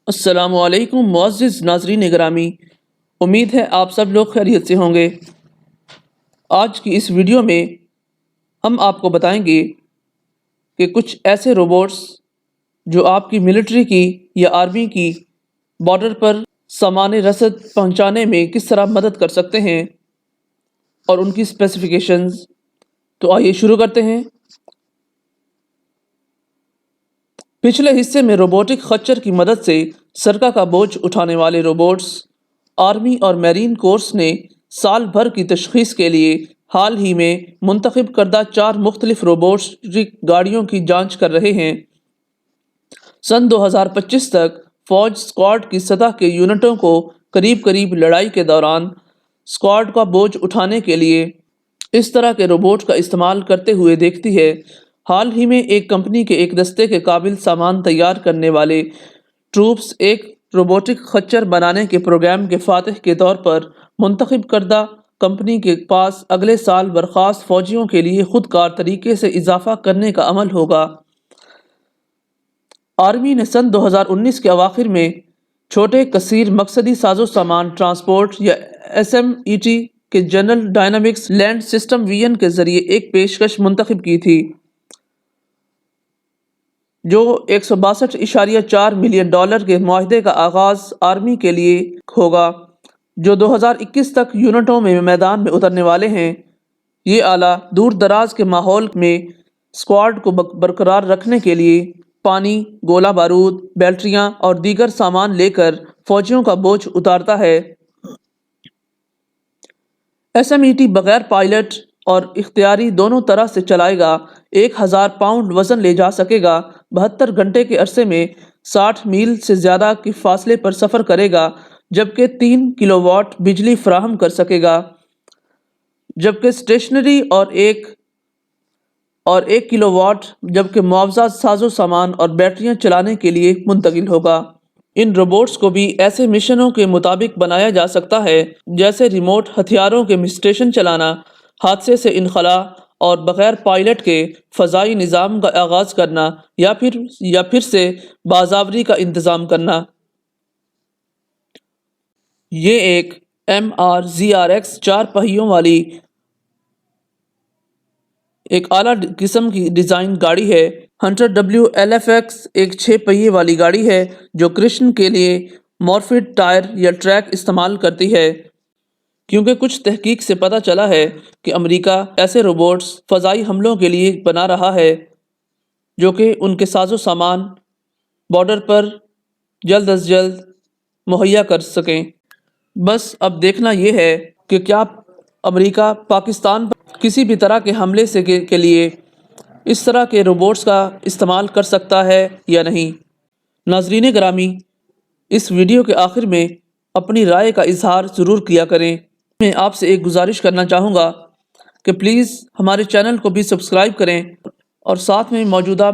السلام علیکم معزز ناظرین گرامی، امید ہے آپ سب لوگ خیریت سے ہوں گے۔ آج کی اس ویڈیو میں ہم آپ کو بتائیں گے کہ کچھ ایسے روبوٹس جو آپ کی ملٹری کی یا آرمی کی بارڈر پر سامان رسد پہنچانے میں کس طرح مدد کر سکتے ہیں اور ان کی اسپیسیفکیشنز۔ تو آئیے شروع کرتے ہیں۔ پچھلے حصے میں روبوٹک خچر کی مدد سے سرکہ کا بوجھ اٹھانے والے روبوٹس آرمی اور میرین کورس نے سال بھر کی تشخیص کے لیے حال ہی میں منتخب کردہ 4 مختلف روبوٹک گاڑیوں کی جانچ کر رہے ہیں۔ سن 2025 تک فوج اسکواڈ کی سطح کے یونٹوں کو قریب لڑائی کے دوران اسکواڈ کا بوجھ اٹھانے کے لیے اس طرح کے روبوٹ کا استعمال کرتے ہوئے دیکھتی ہے۔ حال ہی میں ایک کمپنی کے ایک دستے کے قابل سامان تیار کرنے والے ٹروپس ایک روبوٹک خچر بنانے کے پروگرام کے فاتح کے طور پر منتخب کردہ کمپنی کے پاس اگلے سال برخاست فوجیوں کے لیے خود کار طریقے سے اضافہ کرنے کا عمل ہوگا۔ آرمی نے سن 2019 کے اواخر میں چھوٹے کثیر مقصدی ساز و سامان ٹرانسپورٹ یا SMET کے General Dynamics Land System VN کے ذریعے ایک پیشکش منتخب کی تھی جو $162.4 ملین کے معاہدے کا آغاز آرمی کے لیے ہوگا، جو 2021 تک یونٹوں میں میدان میں اترنے والے ہیں۔ یہ آلہ دور دراز کے ماحول میں اسکواڈ کو برقرار رکھنے کے لیے پانی، گولہ بارود، بیٹریاں اور دیگر سامان لے کر فوجیوں کا بوجھ اتارتا ہے۔ SMET بغیر پائلٹ اور اختیاری دونوں طرح سے چلائے گا، 1000 پاؤنڈ وزن لے جا سکے گا، 72 گھنٹے کے عرصے میں 60 میل سے زیادہ کے فاصلے پر سفر کرے گا، جبکہ 3 کلو واٹ بجلی فراہم کر سکے گا، جبکہ اسٹیشنری اور 1 کلو واٹ جبکہ معاوضہ ساز و سامان اور بیٹریاں چلانے کے لیے منتقل ہوگا۔ ان روبوٹس کو بھی ایسے مشنوں کے مطابق بنایا جا سکتا ہے جیسے ریموٹ ہتھیاروں کے اسٹیشن چلانا، حادثے سے انخلاء اور بغیر پائلٹ کے فضائی نظام کا آغاز کرنا یا پھر سے بازآوری کا انتظام کرنا۔ یہ ایک MRZRX 4 پہیوں والی ایک اعلیٰ قسم کی ڈیزائن گاڑی ہے۔ ہنٹر WLFX ایک 6 پہیے والی گاڑی ہے جو کرشن کے لیے مورفڈ ٹائر یا ٹریک استعمال کرتی ہے، کیونکہ کچھ تحقیق سے پتہ چلا ہے کہ امریکہ ایسے روبوٹس فضائی حملوں کے لیے بنا رہا ہے جو کہ ان کے ساز و سامان بارڈر پر جلد از جلد مہیا کر سکیں۔ بس اب دیکھنا یہ ہے کہ کیا امریکہ پاکستان پر کسی بھی طرح کے حملے کے لیے اس طرح کے روبوٹس کا استعمال کر سکتا ہے یا نہیں۔ ناظرین گرامی، اس ویڈیو کے آخر میں اپنی رائے کا اظہار ضرور کیا کریں۔ میں آپ سے ایک گزارش کرنا چاہوں گا کہ پلیز ہمارے چینل کو بھی سبسکرائب کریں اور ساتھ میں موجودہ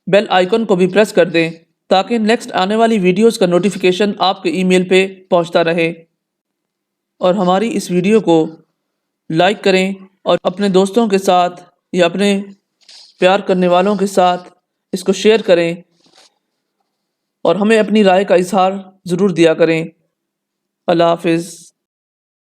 بیل آئیکن کو بھی پریس کر دیں تاکہ نیکسٹ آنے والی ویڈیوز کا نوٹیفیکیشن آپ کے ای میل پہ پہنچتا رہے، اور ہماری اس ویڈیو کو لائک کریں اور اپنے دوستوں کے ساتھ یا اپنے پیار کرنے والوں کے ساتھ اس کو شیئر کریں، اور ہمیں اپنی رائے کا اظہار ضرور دیا کریں۔ اللہ حافظ۔